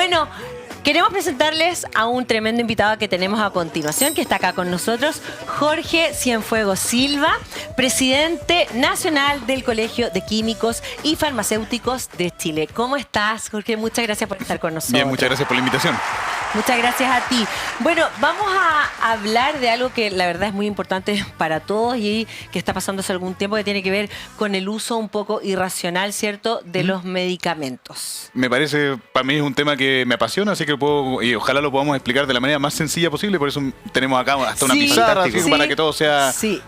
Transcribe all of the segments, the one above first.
Bueno, queremos presentarles a un tremendo invitado que tenemos a continuación, que está acá con nosotros, Jorge Cienfuegos Silva, presidente nacional del Colegio de Químicos y Farmacéuticos de Chile. ¿Cómo estás, Jorge? Muchas gracias por estar con nosotros. Bien, muchas gracias por la invitación. Muchas gracias a ti. Bueno, vamos a hablar de algo que la verdad es muy importante para todos y que está pasando hace algún tiempo, que tiene que ver con el uso un poco irracional, ¿cierto?, de los medicamentos. Me parece, para mí es un tema que me apasiona, así que puedo, y ojalá lo podamos explicar de la manera más sencilla posible, por eso tenemos acá hasta una pizarra, así, para que todo sea... Sí.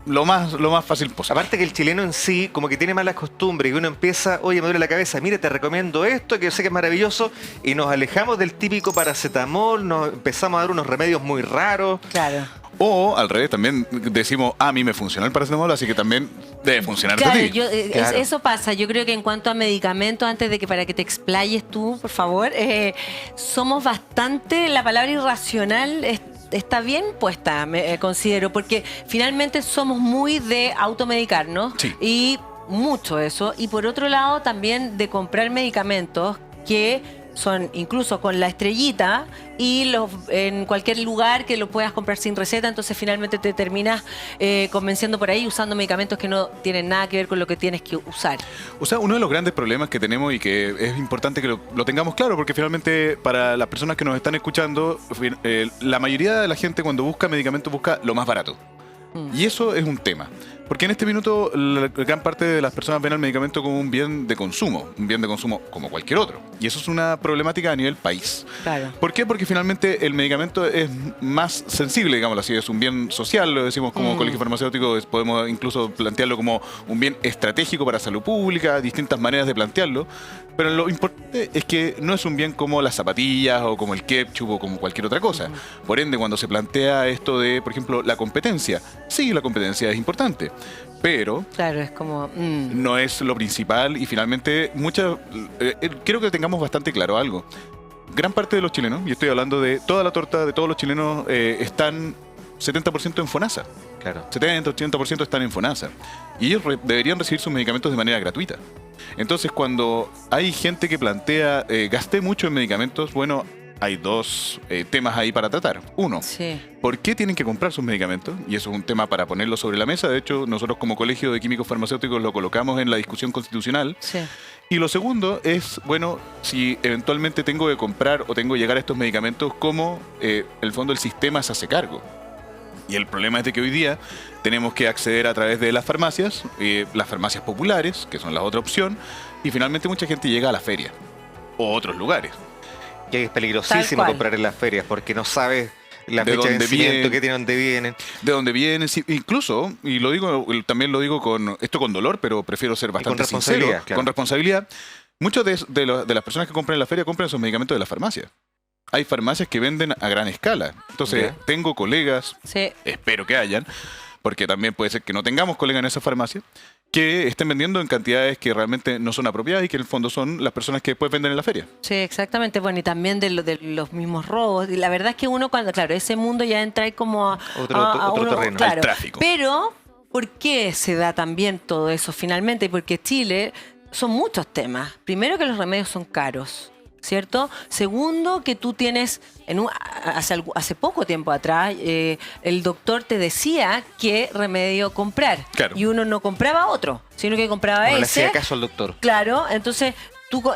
Lo más fácil posible. Aparte que el chileno en sí, como que tiene malas costumbres, que uno empieza, oye, me duele la cabeza, mire, te recomiendo esto, que yo sé que es maravilloso, y nos alejamos del típico paracetamol, nos empezamos a dar unos remedios muy raros. Claro. O al revés, también decimos, a mí me funcionó el paracetamol, así que también debe funcionar Claro, a ti. Claro. Eso pasa. Yo creo que en cuanto a medicamentos, antes de que para que te explayes tú, por favor, somos bastante, la palabra irracional está bien puesta, considero, porque finalmente somos muy de automedicarnos. Sí. Y mucho eso. Y por otro lado, también de comprar medicamentos que son incluso con la estrellita y en cualquier lugar que lo puedas comprar sin receta, entonces finalmente te terminas convenciendo por ahí usando medicamentos que no tienen nada que ver con lo que tienes que usar. O sea, uno de los grandes problemas que tenemos y que es importante que lo tengamos claro, porque finalmente para las personas que nos están escuchando, la mayoría de la gente cuando busca medicamentos busca lo más barato. Y eso es un tema. Porque en este minuto la gran parte de las personas ven al medicamento como un bien de consumo como cualquier otro. Y eso es una problemática a nivel país. Claro. ¿Por qué? Porque finalmente el medicamento es más sensible, digámoslo así, es un bien social, lo decimos como colegio farmacéutico, podemos incluso plantearlo como un bien estratégico para salud pública, distintas maneras de plantearlo. Pero lo importante es que no es un bien como las zapatillas o como el ketchup o como cualquier otra cosa. Por ende, cuando se plantea esto de, por ejemplo, la competencia, sí, la competencia es importante, pero claro, es como... no es lo principal y finalmente quiero que tengamos bastante claro algo. Gran parte de los chilenos, y estoy hablando de toda la torta de todos los chilenos, están 70% en FONASA. Claro. 70-80% están en FONASA. Y ellos deberían recibir sus medicamentos de manera gratuita. Entonces, cuando hay gente que plantea, gasté mucho en medicamentos, bueno, hay dos temas ahí para tratar. Uno, sí. ¿Por qué tienen que comprar sus medicamentos? Y eso es un tema para ponerlo sobre la mesa. De hecho, nosotros como Colegio de Químicos Farmacéuticos lo colocamos en la discusión constitucional. Sí. Y lo segundo es, bueno, si eventualmente tengo que comprar o tengo que llegar a estos medicamentos, ¿cómo el fondo del sistema se hace cargo? Y el problema es de que hoy día tenemos que acceder a través de las farmacias populares, que son la otra opción, y finalmente mucha gente llega a la feria o otros lugares. Y es peligrosísimo comprar en las ferias porque no sabes la fecha de vencimiento, qué tiene, dónde vienen. De dónde vienen, sí, incluso, y también lo digo con dolor, pero prefiero ser bastante sincero, claro. Con responsabilidad. Muchas de las personas que compran en la feria compran sus medicamentos de la farmacia. Hay farmacias que venden a gran escala. Entonces, tengo colegas, espero que hayan, porque también puede ser que no tengamos colegas en esa farmacia, que estén vendiendo en cantidades que realmente no son apropiadas y que en el fondo son las personas que después venden en la feria. Sí, exactamente. Bueno, y también de los mismos robos. Y la verdad es que uno cuando, claro, ese mundo ya entra ahí como a otro terreno. Claro, al tráfico. Pero, ¿por qué se da también todo eso finalmente? Porque Chile son muchos temas. Primero, que los remedios son caros, ¿cierto? Segundo, que tú tienes, hace poco tiempo atrás, el doctor te decía qué remedio comprar. Claro. Y uno no compraba otro, sino que compraba ese. No le hacía caso al doctor. Claro, entonces...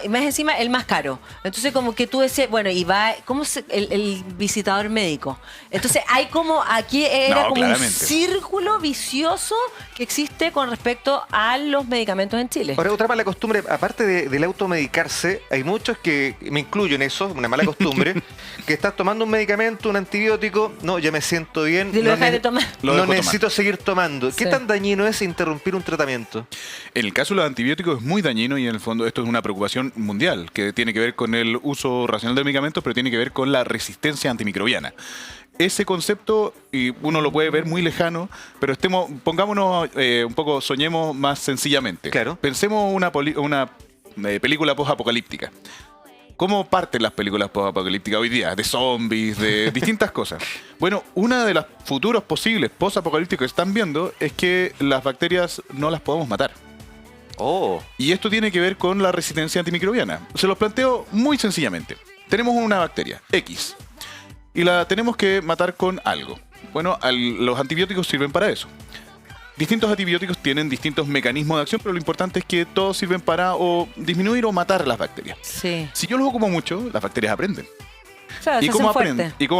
más encima el más caro. Entonces como que tú ese, bueno, y va, ¿cómo se, el visitador médico? Entonces hay como, aquí era como claramente un círculo vicioso que existe con respecto a los medicamentos en Chile. Ahora, otra mala costumbre, aparte del automedicarse, hay muchos que, me incluyo en eso, una mala costumbre, que estás tomando un medicamento, un antibiótico, no, ya me siento bien, no necesito seguir tomando. ¿Qué tan dañino es interrumpir un tratamiento? En el caso de los antibióticos es muy dañino y en el fondo esto es una preocupación mundial que tiene que ver con el uso racional de medicamentos, pero tiene que ver con la resistencia antimicrobiana. Ese concepto, y uno lo puede ver muy lejano, pero pongámonos un poco, soñemos más sencillamente. Claro. Pensemos una película post-apocalíptica. ¿Cómo parten las películas post-apocalípticas hoy día? De zombies, de distintas cosas. Bueno, una de los futuros posibles post-apocalípticos que están viendo es que las bacterias no las podemos matar. Oh. Y esto tiene que ver con la resistencia antimicrobiana. Se los planteo muy sencillamente. tenemos una bacteria, X, y la tenemos que matar con algo. Bueno, los antibióticos sirven para eso. Distintos antibióticos tienen distintos mecanismos de acción, pero lo importante es que todos sirven para o disminuir o matar las bacterias. Sí. Si yo los ocupo mucho, las bacterias aprenden. Claro, ¿Y cómo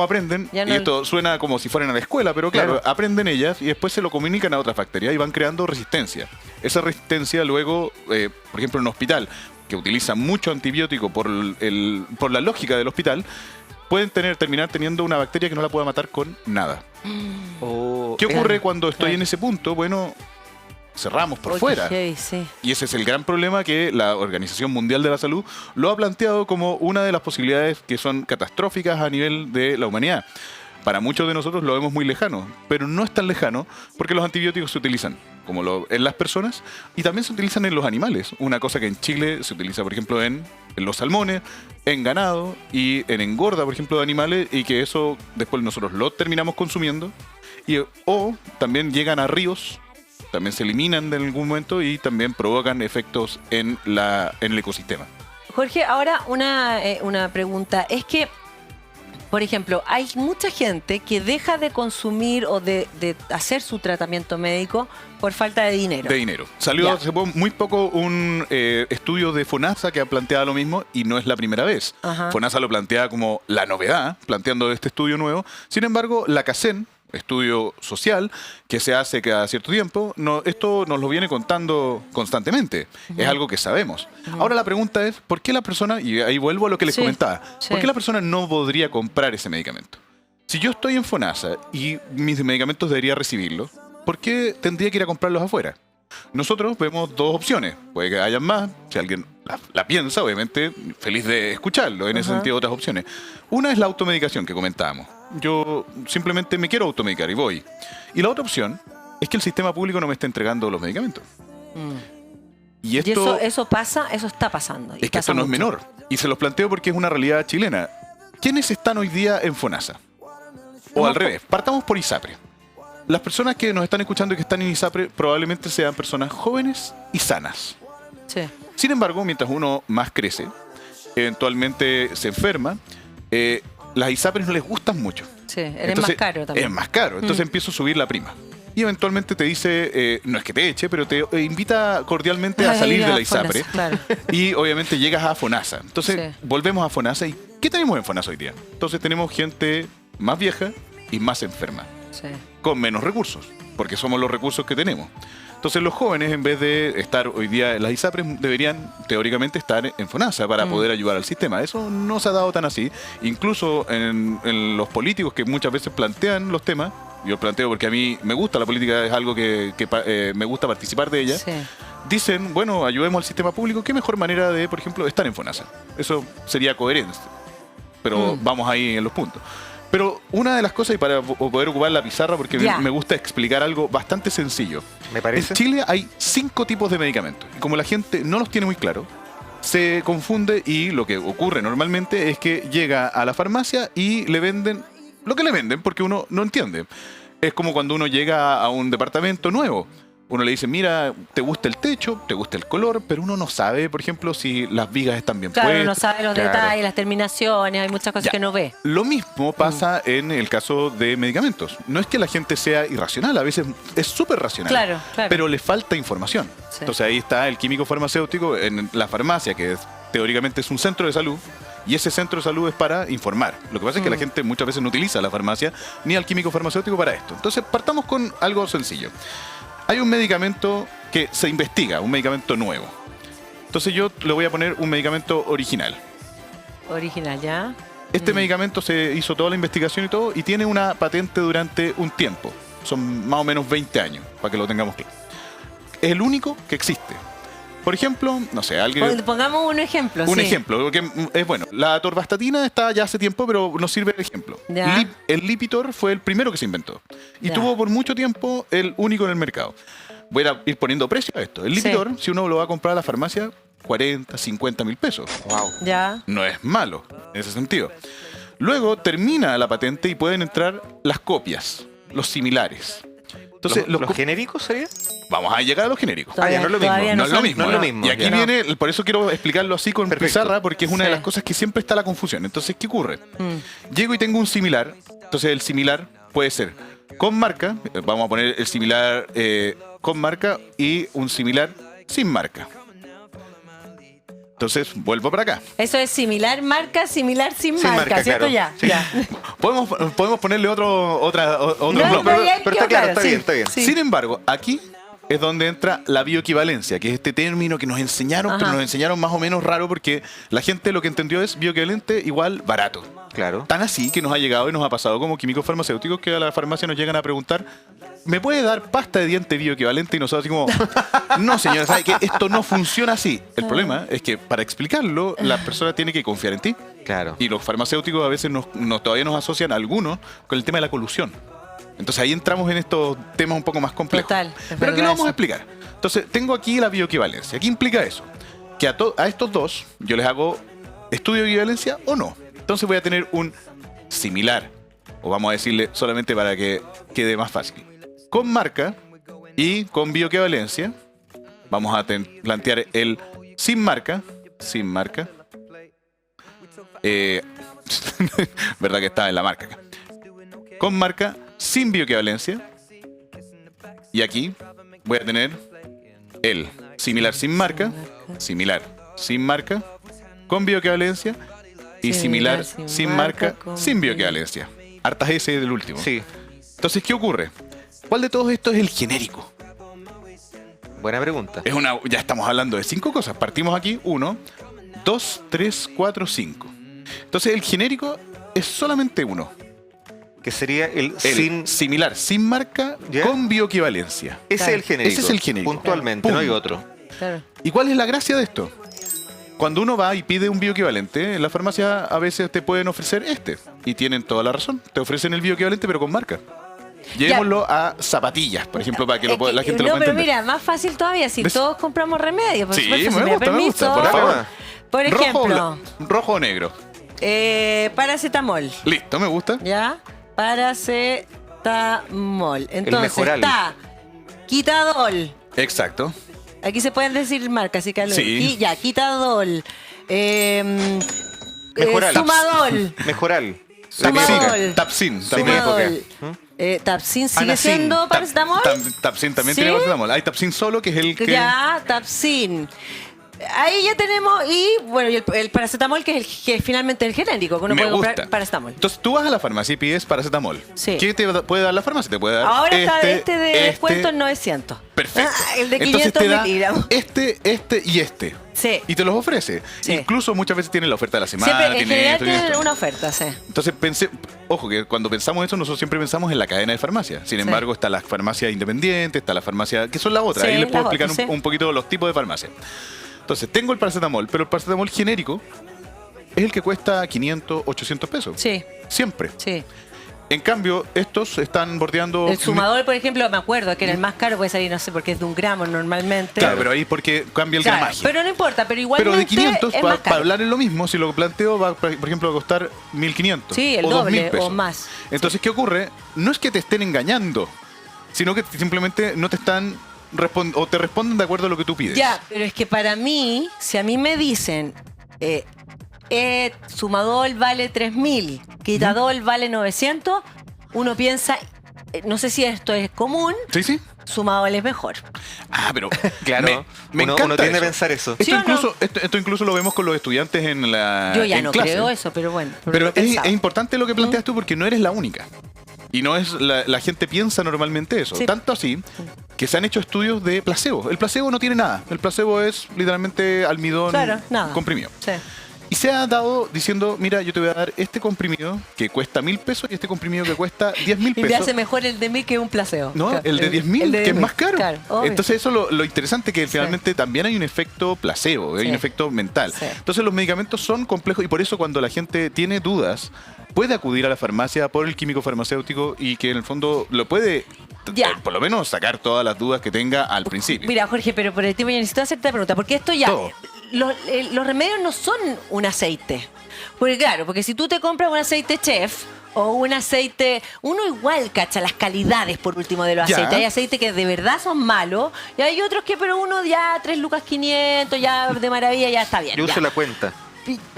aprenden? Y esto suena como si fueran a la escuela, pero claro, aprenden ellas y después se lo comunican a otras bacterias y van creando resistencia. Esa resistencia luego, por ejemplo, en un hospital que utiliza mucho antibiótico por la lógica del hospital, pueden terminar teniendo una bacteria que no la pueda matar con nada. ¿Qué ocurre cuando estoy en ese punto? Bueno, cerramos por fuera. Sí. Y ese es el gran problema que la Organización Mundial de la Salud lo ha planteado como una de las posibilidades que son catastróficas a nivel de la humanidad. Para muchos de nosotros lo vemos muy lejano, pero no es tan lejano porque los antibióticos se utilizan en las personas y también se utilizan en los animales. Una cosa que en Chile se utiliza, por ejemplo, en los salmones, en ganado y en engorda, por ejemplo, de animales, y que eso después nosotros lo terminamos consumiendo. O también llegan a ríos, también se eliminan en algún momento y también provocan efectos en el ecosistema. Jorge, ahora una pregunta. Es que, por ejemplo, hay mucha gente que deja de consumir o de hacer su tratamiento médico por falta de dinero. Salió hace muy poco un estudio de FONASA que ha planteado lo mismo y no es la primera vez. Ajá. FONASA lo plantea como la novedad, planteando este estudio nuevo. Sin embargo, la CACEN, estudio social que se hace cada cierto tiempo, esto nos lo viene contando constantemente. Es algo que sabemos. Ahora la pregunta es, ¿por qué la persona, y ahí vuelvo a lo que les comentaba, ¿por qué la persona no podría comprar ese medicamento? Si yo estoy en FONASA y mis medicamentos debería recibirlos, ¿por qué tendría que ir a comprarlos afuera? Nosotros vemos dos opciones. Puede que haya más. Si alguien la piensa, obviamente, feliz de escucharlo. En ese sentido, otras opciones. Una es la automedicación que comentábamos. Yo simplemente me quiero automedicar y voy. Y la otra opción es que el sistema público no me esté entregando los medicamentos. Y eso pasa, eso está pasando. Es que esto no es menor. Y se los planteo porque es una realidad chilena. ¿Quiénes están hoy día en FONASA? O al revés, partamos por ISAPRE. Las personas que nos están escuchando y que están en ISAPRE probablemente sean personas jóvenes y sanas. Sí. Sin embargo, mientras uno más crece, eventualmente se enferma, las ISAPRES no les gustan mucho. Sí, más caro también. Es más caro, entonces empiezo a subir la prima. Y eventualmente te dice, no es que te eche, pero te invita cordialmente a salir de la ISAPRE. FONASA, claro. Y obviamente llegas a FONASA. Entonces volvemos a FONASA. ¿Y qué tenemos en FONASA hoy día? Entonces tenemos gente más vieja y más enferma. Con menos recursos, porque somos los recursos que tenemos. Entonces los jóvenes, en vez de estar hoy día en las ISAPRES, deberían teóricamente estar en FONASA para poder ayudar al sistema. Eso no se ha dado tan así. Incluso en los políticos que muchas veces plantean los temas, yo planteo porque a mí me gusta la política, es algo que me gusta participar de ella, dicen, bueno, ayudemos al sistema público. ¿Qué mejor manera de, por ejemplo, estar en FONASA? Eso sería coherente, pero vamos ahí en los puntos. Pero una de las cosas, y para poder ocupar la pizarra, porque me gusta explicar algo bastante sencillo. ¿Me parece? En Chile hay 5 tipos de medicamentos. Y como la gente no los tiene muy claro, se confunde y lo que ocurre normalmente es que llega a la farmacia y le venden lo que le venden porque uno no entiende. Es como cuando uno llega a un departamento nuevo. Uno le dice, mira, te gusta el techo, te gusta el color, pero uno no sabe, por ejemplo, si las vigas están bien puestas. Claro, no sabe los detalles, las terminaciones, hay muchas cosas que no ve. Lo mismo pasa en el caso de medicamentos. No es que la gente sea irracional, a veces es súper racional. Claro. Pero le falta información. Entonces ahí está el químico farmacéutico en la farmacia, que teóricamente es un centro de salud, y ese centro de salud es para informar. Lo que pasa es que la gente muchas veces no utiliza la farmacia ni al químico farmacéutico para esto. Entonces partamos con algo sencillo. Hay un medicamento que se investiga, un medicamento nuevo. Entonces yo le voy a poner un medicamento original. Original, ¿ya? Este medicamento se hizo toda la investigación y todo, y tiene una patente durante un tiempo. Son más o menos 20 años, para que lo tengamos claro. Es el único que existe. Por ejemplo, no sé, alguien... Pongamos un ejemplo. Un ejemplo, porque es bueno. La atorvastatina está ya hace tiempo, pero nos sirve el ejemplo. El Lipitor fue el primero que se inventó. Y tuvo por mucho tiempo el único en el mercado. Voy a ir poniendo precio a esto. El Lipitor, si uno lo va a comprar a la farmacia, 40, 50 mil pesos. Wow. No es malo en ese sentido. Luego termina la patente y pueden entrar las copias, los similares. Entonces, ¿Los genéricos sería? Vamos a llegar a los genéricos. No es lo mismo. No es lo mismo. Y aquí Ya. viene, por eso quiero explicarlo así con Perfecto. pizarra, porque es una de las cosas que siempre está la confusión. Entonces, ¿qué ocurre? Llego y tengo un similar. Entonces, el similar puede ser con marca. Vamos a poner el similar con marca y un similar sin marca. Entonces, vuelvo para acá. Eso es similar marca, similar sin marca, ¿cierto? claro. Ya. Podemos ponerle otro No, nombre. pero ya Pero está claro, sí. está bien. Sí. Sin embargo, aquí es donde entra la bioequivalencia, que es este término que nos enseñaron, Ajá. pero nos enseñaron más o menos raro porque la gente lo que entendió es bioequivalente igual barato. Claro. Tan así que nos ha llegado y nos ha pasado como químicos farmacéuticos que a la farmacia nos llegan a preguntar, ¿me puede dar pasta de diente bioequivalente? Y nosotros así como, no señora, ¿sabe que esto no funciona así? El problema es que para explicarlo, la persona tiene que confiar en ti. Claro. Y los farmacéuticos a veces todavía nos asocian a algunos con el tema de la colusión. Entonces ahí entramos en estos temas un poco más complejos. Total, es Pero verdad aquí lo vamos eso. a explicar. Entonces tengo aquí la bioequivalencia. ¿Qué implica eso? Que a estos dos yo les hago estudio de equivalencia o no. Entonces voy a tener un similar, o vamos a decirle solamente para que quede más fácil, con marca y con bioequivalencia. Vamos a plantear el sin marca. Verdad que estaba en la marca acá. Con marca, sin bioequivalencia. Y aquí voy a tener el similar sin marca, con bioequivalencia y similar sin marca, sin bioequivalencia. Hartas S del último. Sí. Entonces, ¿qué ocurre? ¿Cuál de todos estos es el genérico? Buena pregunta. Ya estamos hablando de 5 cosas. Partimos aquí, 1, 2, 3, 4, 5. Entonces, el genérico es solamente uno. Que sería el El sin... similar sin marca ¿Ya? con bioequivalencia. Ese es el genérico. Ese es el genérico. Puntualmente, no hay otro. Claro. ¿Y cuál es la gracia de esto? Cuando uno va y pide un bioequivalente, en la farmacia a veces te pueden ofrecer este. Y tienen toda la razón. Te ofrecen el bioequivalente, pero con marca. Llevémoslo a zapatillas, por ejemplo, para que la gente lo No, pueda pero entender. mira, más fácil todavía si ¿Ves? todos compramos remedios. Por Sí, supuesto, me si gusta, me gusta, por permiso. favor. Por ejemplo, Rojo o negro. paracetamol. Listo, me gusta. ¿Ya? Paracetamol. Entonces Mejoral. está Quitadol. Exacto. Aquí se pueden decir marcas, así que Sí. ya, Quitadol. Mejoral. Sumadol. Mejoral. Sumadol. Tapsin. Sí, También. Sumadol. Tapsin sigue Anacin. siendo paracetamol. Tapsin también ¿Sí? tiene paracetamol. Hay Tapsin solo, que es el que... Ya, Tapsin. Ahí ya tenemos, y bueno, y el paracetamol, que es finalmente el genérico, que uno Me puede gusta. comprar paracetamol. Entonces tú vas a la farmacia y pides paracetamol. Sí. ¿Qué te puede dar la farmacia? Te puede dar Ahora está este de descuento en 900. Perfecto. El de Entonces 500 te da miligramos. este y este. Sí. Y te los ofrece. Sí. Incluso muchas veces tienen la oferta de la semana. Siempre, en tiene general esto y tienen esto. una oferta, sí. Entonces ojo que cuando pensamos esto, nosotros siempre pensamos en la cadena de farmacia. Sin embargo, está la farmacia independiente, está la farmacia, que son la otra. Sí, Ahí les puedo las explicar otras, sí. un poquito los tipos de farmacia. Entonces, tengo el paracetamol, pero el paracetamol genérico es el que cuesta 500, 800 pesos. Sí, Siempre. sí. En cambio, estos están bordeando... El sumador, por ejemplo, me acuerdo que era el más caro, puede salir, no sé, porque es de 1 gramo normalmente. Claro, pero ahí porque cambia el Claro, gramaje. pero no importa, pero igualmente Pero de 500, es para más caro. hablar en lo mismo, si lo planteo, va, por ejemplo, a costar 1.500. Sí, el o doble 2.000 pesos. o más. Entonces, ¿qué ocurre? No es que te estén engañando, sino que simplemente no te están o te responden de acuerdo a lo que tú pides. Ya, pero es que para mí, si a mí me dicen Sumadol vale 3.000, Quitadol vale 900, uno piensa, no sé si esto es común, Sí, sí. Sumadol es mejor. Ah, pero Claro. me uno encanta tiende a eso. pensar eso. ¿Sí o no? Esto incluso lo vemos con los estudiantes en la Yo ya en no clase. creo eso, pero bueno. Pero lo es pensaba. importante lo que planteas tú porque no eres la única. Y no es la gente piensa normalmente eso. Sí. Tanto así que se han hecho estudios de placebo. El placebo no tiene nada. El placebo es literalmente almidón Claro, nada. comprimido. Sí. Y se ha dado diciendo, mira, yo te voy a dar este comprimido que cuesta 1.000 pesos y este comprimido que cuesta 10.000 Y me pesos. hace mejor el de 1.000 que un placebo. No, Claro. el de 10.000, el de que es 10.000, más caro. Claro, obvio. Entonces eso lo interesante que finalmente también hay un efecto placebo, hay Sí. un efecto mental. Sí. Entonces los medicamentos son complejos y por eso cuando la gente tiene dudas puede acudir a la farmacia por el químico farmacéutico y que en el fondo lo puede, Ya. por lo menos, sacar todas las dudas que tenga al principio. Mira, Jorge, pero por el tiempo ya necesito hacerte la pregunta, porque esto ya, Todo. los remedios no son un aceite. Porque claro, porque si tú te compras un aceite chef O un aceite, uno igual cacha las calidades por último de los aceites. Hay aceites que de verdad son malos y hay otros que, pero uno ya 3 lucas 500, ya de maravilla, ya está bien. Yo uso la cuenta.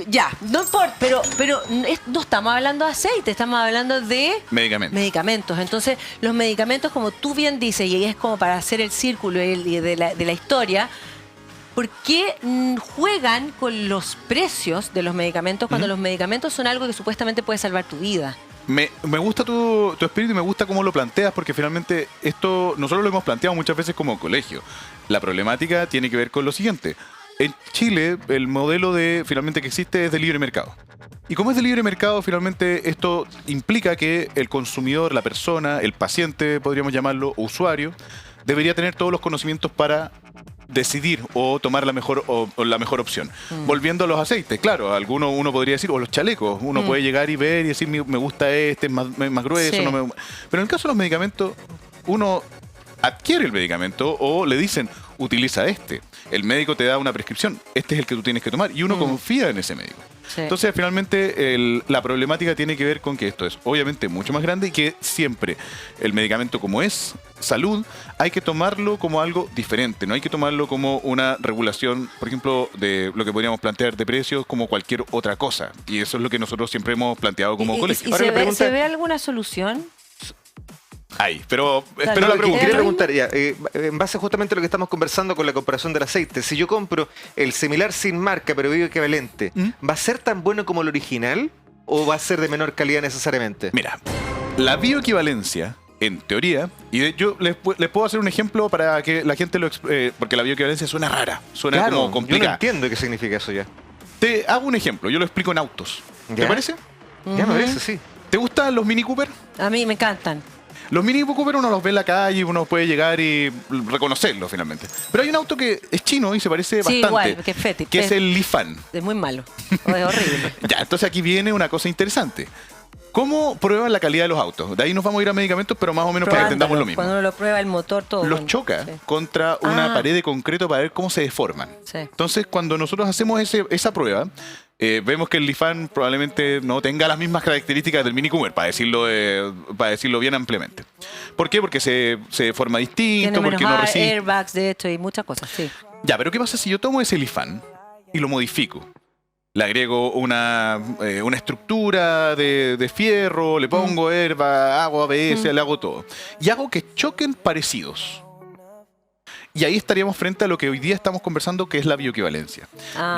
Ya, no importa, pero no estamos hablando de aceite, estamos hablando de medicamentos. Entonces, los medicamentos, como tú bien dices, y es como para hacer el círculo de la historia, ¿por qué juegan con los precios de los medicamentos cuando los medicamentos son algo que supuestamente puede salvar tu vida? Me gusta tu espíritu y me gusta cómo lo planteas, porque finalmente esto nosotros lo hemos planteado muchas veces como colegio. La problemática tiene que ver con lo siguiente. En Chile, el modelo finalmente que existe es de libre mercado. Y como es de libre mercado, finalmente esto implica que el consumidor, la persona, el paciente, podríamos llamarlo, o usuario, debería tener todos los conocimientos para decidir o tomar la mejor opción. Volviendo a los aceites, claro, uno podría decir, o los chalecos, uno puede llegar y ver y decir, me gusta este, es más grueso. Sí. Pero en el caso de los medicamentos, uno adquiere el medicamento o le dicen, utiliza este. El médico te da una prescripción, este es el que tú tienes que tomar y uno confía en ese médico. Sí. Entonces, finalmente, la problemática tiene que ver con que esto es obviamente mucho más grande y que siempre el medicamento, como es salud, hay que tomarlo como algo diferente. No hay que tomarlo como una regulación, por ejemplo, de lo que podríamos plantear de precios como cualquier otra cosa. Y eso es lo que nosotros siempre hemos planteado como colegio. ¿Y se ve alguna solución? Pero espero la pregunta. Quería preguntar ya, en base justamente a lo que estamos conversando con la comparación del aceite, si yo compro el similar sin marca pero bioequivalente, ¿va a ser tan bueno como el original o va a ser de menor calidad necesariamente? Mira, la bioequivalencia, en teoría, y yo les puedo hacer un ejemplo para que la gente porque la bioequivalencia suena rara, suena como complicada. Yo no entiendo qué significa eso ya. Te hago un ejemplo, yo lo explico en autos. ¿Te parece? Ya me parece, sí. ¿Te gustan los Mini Cooper? A mí me encantan. Los Mini Cooper uno los ve en la calle, uno puede llegar y reconocerlos finalmente. Pero hay un auto que es chino y se parece bastante. Igual, que es el Lifan. Es muy malo, es horrible. Ya, entonces aquí viene una cosa interesante. ¿Cómo prueban la calidad de los autos? De ahí nos vamos a ir a medicamentos, pero más o menos para que entendamos lo mismo. Cuando uno lo prueba, el motor, todo. Los choca contra una pared de concreto para ver cómo se deforman. Sí. Entonces, cuando nosotros hacemos esa prueba, vemos que el Lifan probablemente no tenga las mismas características del Mini Cooper, para decirlo bien ampliamente. ¿Por qué? Porque se deforma distinto, porque no recibe airbags, de hecho, y muchas cosas, sí. Ya, pero ¿qué pasa si yo tomo ese Lifan y lo modifico? Le agrego una estructura de fierro, le pongo airbag, hago ABS, le hago todo. Y hago que choquen parecidos. Y ahí estaríamos frente a lo que hoy día estamos conversando, que es la bioequivalencia.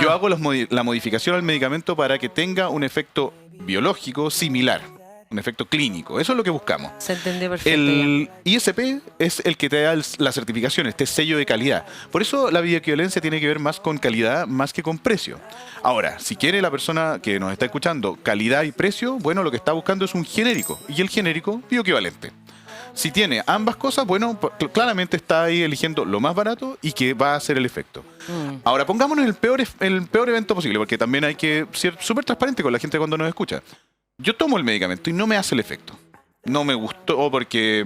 Yo hago la modificación al medicamento para que tenga un efecto biológico similar, un efecto clínico. Eso es lo que buscamos. Se entendió perfecto. El ISP es el que te da la certificación, este sello de calidad. Por eso la bioequivalencia tiene que ver más con calidad más que con precio. Ahora, si quiere la persona que nos está escuchando calidad y precio, bueno, lo que está buscando es un genérico. Y el genérico bioequivalente. Si tiene ambas cosas, bueno, claramente está ahí eligiendo lo más barato y que va a hacer el efecto. Ahora, pongámonos el peor evento posible, porque también hay que ser súper transparente con la gente cuando nos escucha. Yo tomo el medicamento y no me hace el efecto. No me gustó porque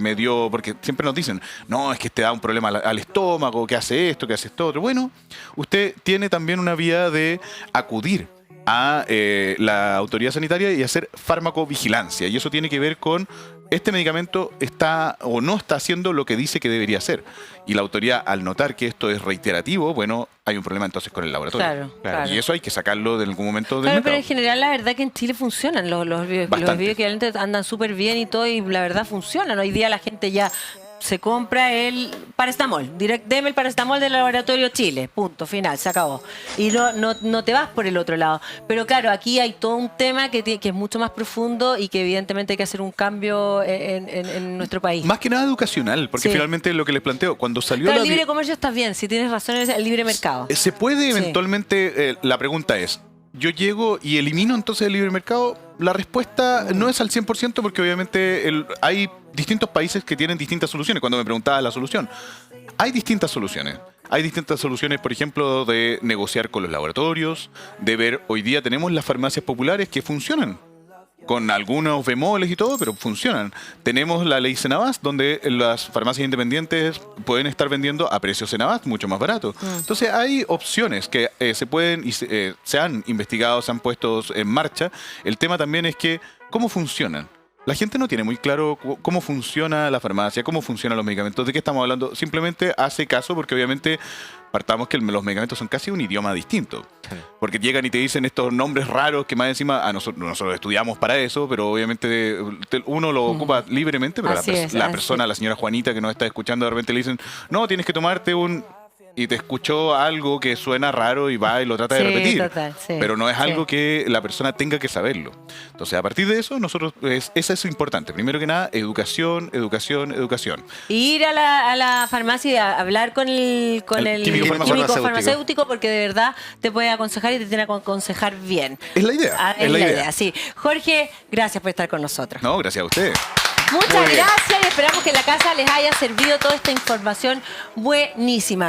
porque siempre nos dicen, no, es que te da un problema al estómago, que hace esto, que hace esto otro. Bueno, usted tiene también una vía de acudir a la autoridad sanitaria y hacer farmacovigilancia. Y eso tiene que ver con este medicamento está o no está haciendo lo que dice que debería hacer. Y la autoridad, al notar que esto es reiterativo, bueno, hay un problema entonces con el laboratorio. Claro. Y eso hay que sacarlo en algún momento del mercado. Pero en general la verdad que en Chile funcionan. Los bioequivalentes andan súper bien y todo, y la verdad funcionan. Hoy día la gente ya se compra el paracetamol. Deme el paracetamol del laboratorio Chile. Punto, final, se acabó. Y no te vas por el otro lado. Pero claro, aquí hay todo un tema que es mucho más profundo y que evidentemente hay que hacer un cambio en nuestro país. Más que nada educacional, porque finalmente lo que les planteo, cuando salió el libre comercio está bien, si tienes razón, es el libre mercado. Se puede eventualmente, la pregunta es, ¿yo llego y elimino entonces el libre mercado? La respuesta no es al 100% porque obviamente hay distintos países que tienen distintas soluciones. Cuando me preguntabas la solución, hay distintas soluciones. Hay distintas soluciones, por ejemplo, de negociar con los laboratorios, de ver, hoy día tenemos las farmacias populares que funcionan, con algunos bemoles y todo, pero funcionan. Tenemos la ley Senabast, donde las farmacias independientes pueden estar vendiendo a precios Senabast, mucho más barato. Entonces hay opciones que se pueden y se han investigado, se han puesto en marcha. El tema también es que, ¿cómo funcionan? La gente no tiene muy claro cómo funciona la farmacia, cómo funcionan los medicamentos, de qué estamos hablando. Simplemente hace caso porque obviamente partamos que los medicamentos son casi un idioma distinto. Porque llegan y te dicen estos nombres raros que más encima nosotros estudiamos para eso, pero obviamente uno lo ocupa libremente, pero la persona, la señora Juanita que nos está escuchando, de repente le dicen, no, tienes que tomarte un... Y te escuchó algo que suena raro y va y lo trata de repetir. Total, pero no es algo que la persona tenga que saberlo. Entonces, a partir de eso, nosotros eso es importante. Primero que nada, educación, educación, educación. Ir a la farmacia y a hablar con el químico farmacéutico, porque de verdad te puede aconsejar y te tiene que aconsejar bien. Es la idea. Es la idea, sí. Jorge, gracias por estar con nosotros. No, gracias a ustedes. Muchas gracias y esperamos que en la casa les haya servido toda esta información buenísima.